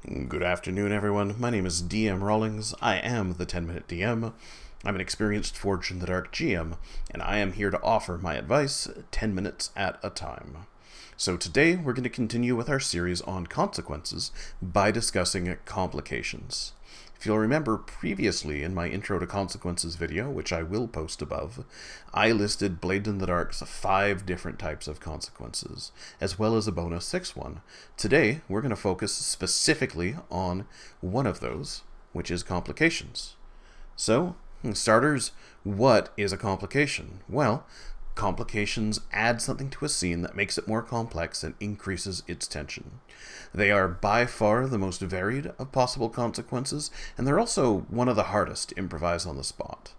Good afternoon, everyone. My name is DM Rawlings. I am the 10-Minute DM. I'm an experienced Forged in the Dark GM, and I am here to offer my advice 10 minutes at a time. So today, we're going to continue with our series on consequences by discussing complications. If you'll remember previously in my Intro to Consequences video, which I will post above, I listed Blade in the Dark's 5 different types of consequences, as well as a bonus 6th one. Today, we're going to focus specifically on one of those, which is complications. So, starters, what is a complication? Well, complications add something to a scene that makes it more complex and increases its tension. They are by far the most varied of possible consequences, and they're also one of the hardest to improvise on the spot.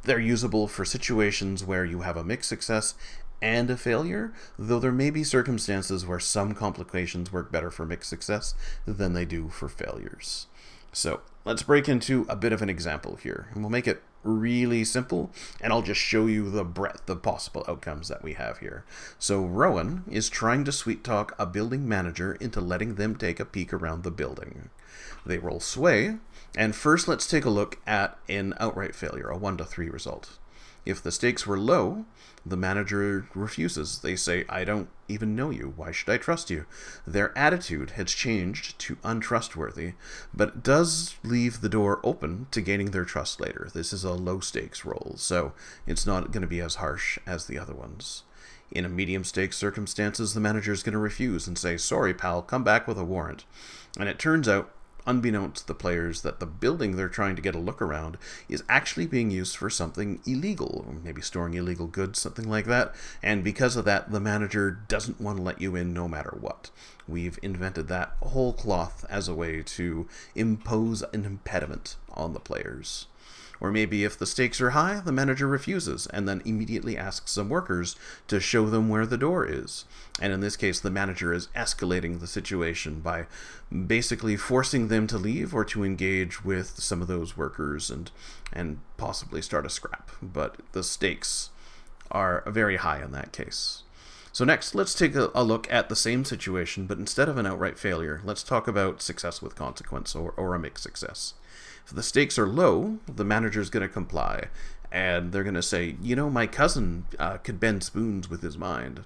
They're usable for situations where you have a mixed success and a failure, though there may be circumstances where some complications work better for mixed success than they do for failures. So, let's break into a bit of an example here, and we'll make it really simple, and I'll just show you the breadth of possible outcomes that we have here. So Rowan is trying to sweet-talk a building manager into letting them take a peek around the building. They roll sway, and first let's take a look at an outright failure, a 1 to 3 result. If the stakes were low, the manager refuses. They say, "I don't even know you. Why should I trust you?" Their attitude has changed to untrustworthy, but it does leave the door open to gaining their trust later. This is a low-stakes roll, so it's not going to be as harsh as the other ones. In a medium-stakes circumstances, the manager is going to refuse and say, "Sorry, pal, come back with a warrant." And it turns out, unbeknownst to the players, that the building they're trying to get a look around is actually being used for something illegal, maybe storing illegal goods, something like that, and because of that, the manager doesn't want to let you in no matter what. We've invented that whole cloth as a way to impose an impediment on the players. Or maybe if the stakes are high, the manager refuses and then immediately asks some workers to show them where the door is. And in this case, the manager is escalating the situation by basically forcing them to leave or to engage with some of those workers and possibly start a scrap. But the stakes are very high in that case. So next, let's take a look at the same situation, but instead of an outright failure, let's talk about success with consequence or a mixed success. If the stakes are low, the manager's going to comply, and they're going to say, my cousin could bend spoons with his mind.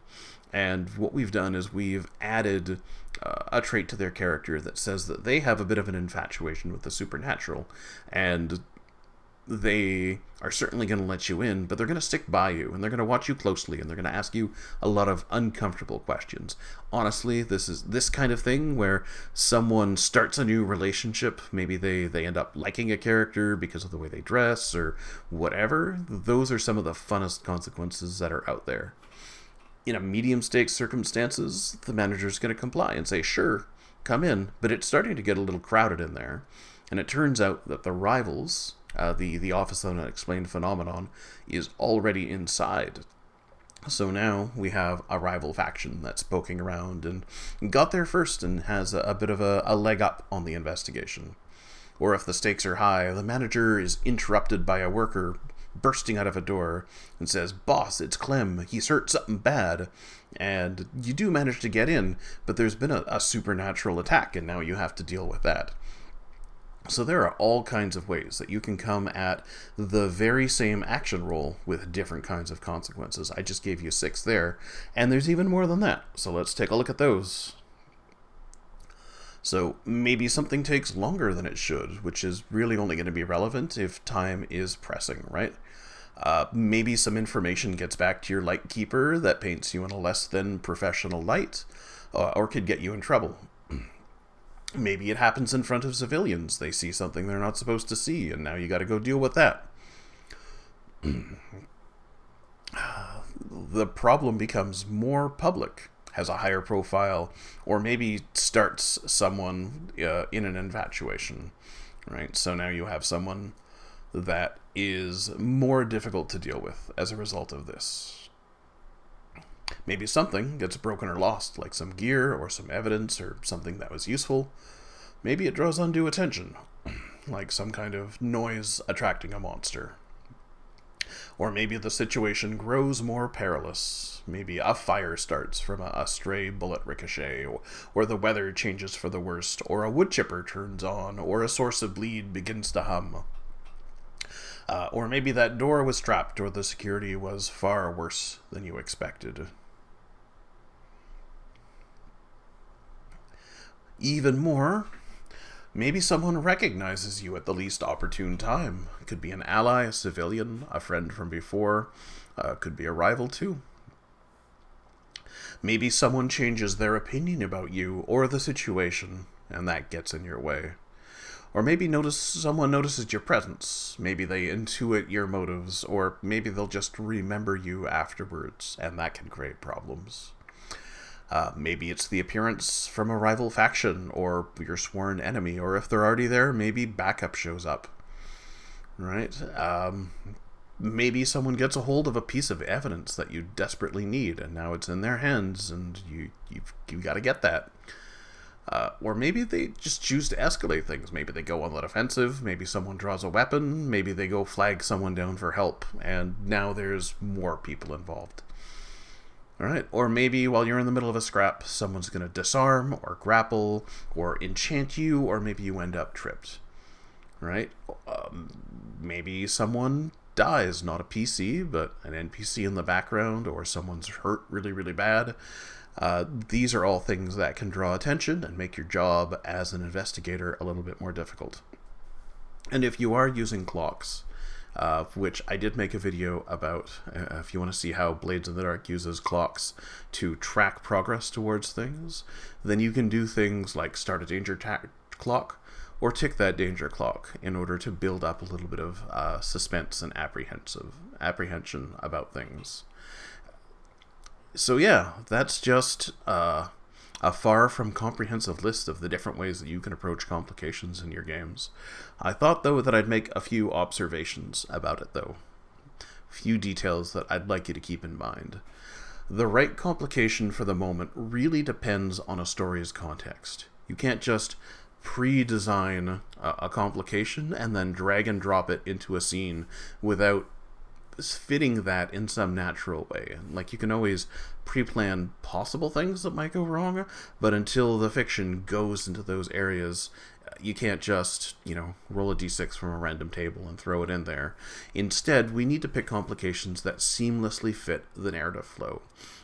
And what we've done is we've added a trait to their character that says that they have a bit of an infatuation with the supernatural, and they are certainly going to let you in, but they're going to stick by you, and they're going to watch you closely, and they're going to ask you a lot of uncomfortable questions. Honestly, this is this kind of thing where someone starts a new relationship, maybe they end up liking a character because of the way they dress, or whatever. Those are some of the funnest consequences that are out there. In a medium-stakes circumstances, the manager's going to comply and say, "Sure, come in," but it's starting to get a little crowded in there. And it turns out that the rivals, the Office of Unexplained Phenomenon, is already inside. So now we have a rival faction that's poking around and got there first and has a bit of a leg up on the investigation. Or if the stakes are high, the manager is interrupted by a worker bursting out of a door and says, "Boss, it's Clem. He's hurt something bad." And you do manage to get in, but there's been a supernatural attack, and now you have to deal with that. So there are all kinds of ways that you can come at the very same action roll with different kinds of consequences. I just gave you 6 there, and there's even more than that. So let's take a look at those. So maybe something takes longer than it should, which is really only going to be relevant if time is pressing, right? Maybe some information gets back to your lightkeeper that paints you in a less than professional light, or could get you in trouble. Maybe it happens in front of civilians. They see something they're not supposed to see, and now you got to go deal with that. The problem becomes more public, has a higher profile, or maybe starts someone in an infatuation, right? So now you have someone that is more difficult to deal with as a result of this. Maybe something gets broken or lost, like some gear or some evidence or something that was useful. Maybe it draws undue attention, like some kind of noise attracting a monster. Or maybe the situation grows more perilous. Maybe a fire starts from a stray bullet ricochet, or the weather changes for the worst, or a wood chipper turns on, or a source of bleed begins to hum. Or maybe that door was trapped, or the security was far worse than you expected. Even more, maybe someone recognizes you at the least opportune time. It could be an ally, a civilian, a friend from before. Could be a rival too. Maybe someone changes their opinion about you or the situation, and that gets in your way. Or maybe someone notices your presence. Maybe they intuit your motives, or maybe they'll just remember you afterwards, and that can create problems. Maybe it's the appearance from a rival faction or your sworn enemy, or if they're already there, maybe backup shows up. Right? Maybe someone gets a hold of a piece of evidence that you desperately need, and now it's in their hands, and you've got to get that. Or maybe they just choose to escalate things. Maybe they go on the defensive, maybe someone draws a weapon, maybe they go flag someone down for help, and now there's more people involved. Alright, or maybe while you're in the middle of a scrap, someone's going to disarm, or grapple, or enchant you, or maybe you end up tripped. Right? Maybe someone dies, not a PC, but an NPC in the background, or someone's hurt really, really bad. These are all things that can draw attention and make your job as an investigator a little bit more difficult. And if you are using clocks, which I did make a video about, if you want to see how Blades in the Dark uses clocks to track progress towards things, then you can do things like start a danger clock, or tick that danger clock in order to build up a little bit of suspense and apprehension about things. So yeah, that's just a far from comprehensive list of the different ways that you can approach complications in your games. I thought, though, that I'd make a few observations about it, though. A few details that I'd like you to keep in mind. The right complication for the moment really depends on a story's context. You can't just pre-design a complication and then drag and drop it into a scene without fitting that in some natural way. Like, you can always pre-plan possible things that might go wrong, but until the fiction goes into those areas, you can't just, roll a d6 from a random table and throw it in there. Instead, we need to pick complications that seamlessly fit the narrative flow.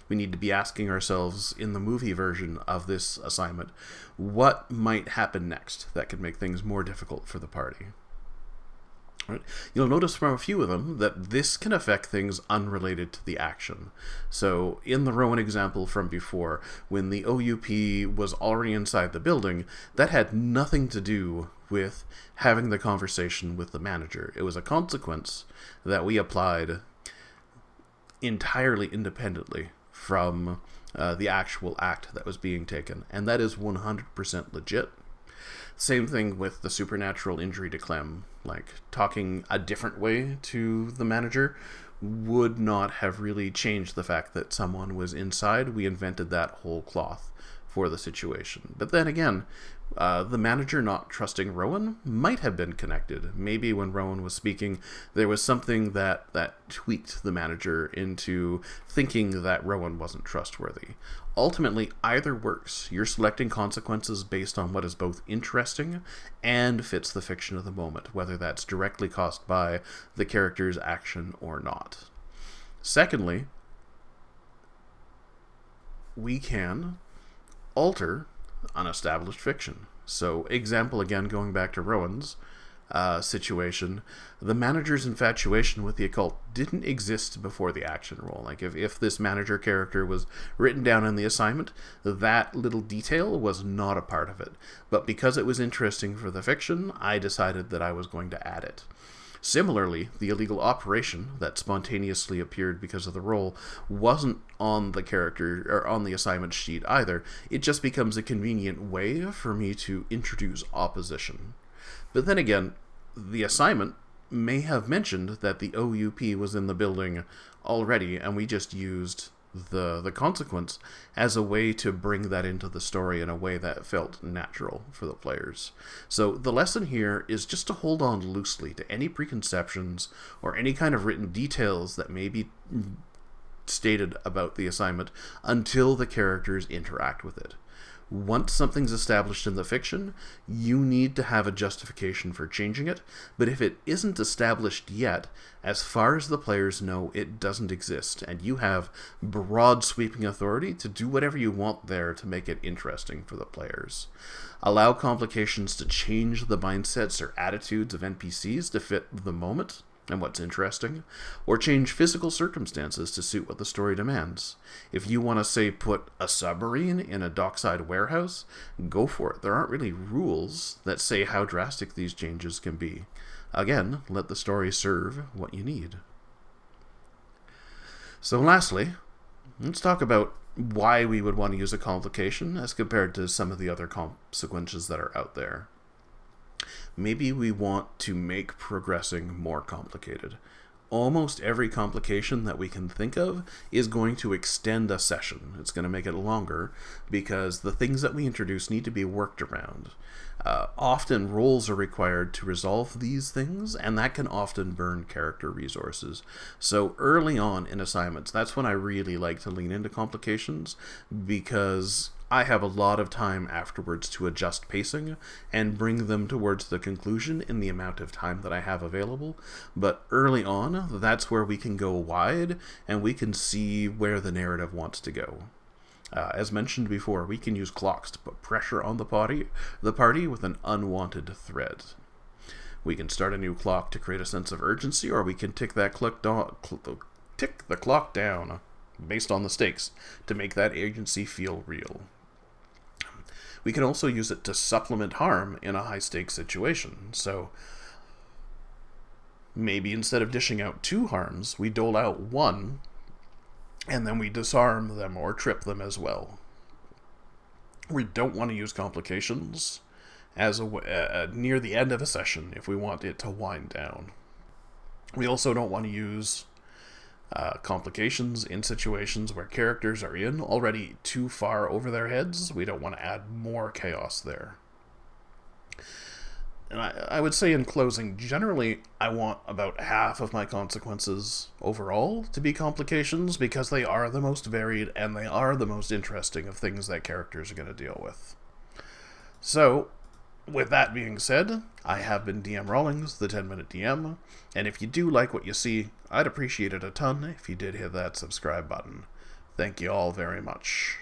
We need to be asking ourselves, in the movie version of this assignment, what might happen next that could make things more difficult for the party. Right. You'll notice from a few of them that this can affect things unrelated to the action. So, in the Rowan example from before, when the OUP was already inside the building, that had nothing to do with having the conversation with the manager. It was a consequence that we applied entirely independently from the actual act that was being taken, and that is 100% legit. Same thing with the supernatural injury to Clem. Like, talking a different way to the manager would not have really changed the fact that someone was inside. We invented that whole cloth for the situation. But then again, the manager not trusting Rowan might have been connected. Maybe when Rowan was speaking, there was something that tweaked the manager into thinking that Rowan wasn't trustworthy. Ultimately, either works. You're selecting consequences based on what is both interesting and fits the fiction of the moment, whether that's directly caused by the character's action or not. Secondly, we can alter unestablished fiction. So, example again, going back to Rowan's situation, the manager's infatuation with the occult didn't exist before the action roll. Like, if this manager character was written down in the assignment, that little detail was not a part of it. But because it was interesting for the fiction, I decided that I was going to add it. Similarly, the illegal operation that spontaneously appeared because of the roll wasn't on the character or on the assignment sheet either. It just becomes a convenient way for me to introduce opposition. But then again, the assignment may have mentioned that the OUP was in the building already, and we just used the consequence as a way to bring that into the story in a way that felt natural for the players. So the lesson here is just to hold on loosely to any preconceptions or any kind of written details that may be stated about the assignment until the characters interact with it. Once something's established in the fiction, you need to have a justification for changing it, but if it isn't established yet, as far as the players know, it doesn't exist, and you have broad sweeping authority to do whatever you want there to make it interesting for the players. Allow complications to change the mindsets or attitudes of NPCs to fit the moment and what's interesting, or change physical circumstances to suit what the story demands. If you want to, say, put a submarine in a dockside warehouse, go for it. There aren't really rules that say how drastic these changes can be. Again, let the story serve what you need. So lastly, let's talk about why we would want to use a complication as compared to some of the other consequences that are out there. Maybe we want to make progressing more complicated. Almost every complication that we can think of is going to extend a session. It's going to make it longer because the things that we introduce need to be worked around. Often roles are required to resolve these things, and that can often burn character resources. So early on in assignments, that's when I really like to lean into complications, because I have a lot of time afterwards to adjust pacing and bring them towards the conclusion in the amount of time that I have available. But early on, that's where we can go wide and we can see where the narrative wants to go. As mentioned before, we can use clocks to put pressure on the party with an unwanted threat. We can start a new clock to create a sense of urgency, or we can tick the clock down based on the stakes to make that agency feel real. We can also use it to supplement harm in a high-stakes situation. So maybe instead of dishing out 2 harms, we dole out 1, and then we disarm them or trip them as well. We don't want to use complications as near the end of a session if we want it to wind down. We also don't want to use complications in situations where characters are in already too far over their heads. We don't want to add more chaos there. And I would say in closing, generally I want about half of my consequences overall to be complications, because they are the most varied and they are the most interesting of things that characters are going to deal with. So, with that being said, I have been DM Rawlings, the 10-Minute DM, and if you do like what you see, I'd appreciate it a ton if you did hit that subscribe button. Thank you all very much.